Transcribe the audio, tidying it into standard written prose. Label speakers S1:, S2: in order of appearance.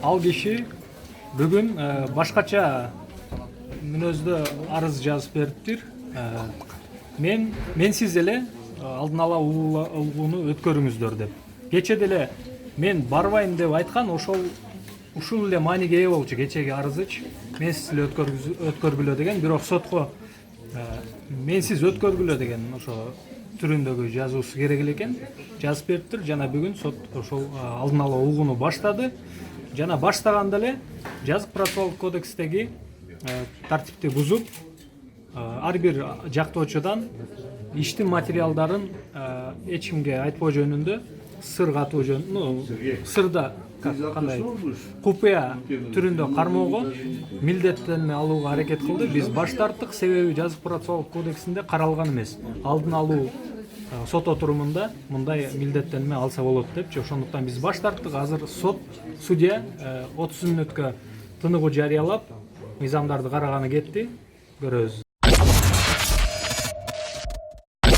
S1: Ал киши бүгүн башкача мүнөздө арыз жазып бериптир. Менсиз эле алдын ала угууну өткөрүңүздөр деп. Кече деле мен барбайм деп айткан, ушул эле мааниге ээ болчу кечеги арызыч. Менсиз эле өткөргүлө деген, бирок сотко менсиз өткөргүлө деген ошо түрүндөгү жазуусу керек эле экен. Жазып бериптир жана бүгүн сот ошол алдын ала угууну баштады. Жана баштаганда эле жазык процессуалдык кодекстеги тартипти бузуп, ар бир жактоочудан иштин материалдарын эч кимге айтпоо жөнүндө сыр катуу сырда кандай купуя түрүндө кармоого милдеттенме алууга аракет кылды. Биз баш тарттык, себеби жазык процессуалдык кодексинде каралган эмес. Алдын алуу сот отурумунда мындай милдеттенме алса болот депчи. Ошондуктан биз баш тарттык. Азыр судья 30 мүнөткө тыныгуу жарыялап, мыйзамдарды караганы кетти. Көрөбүз.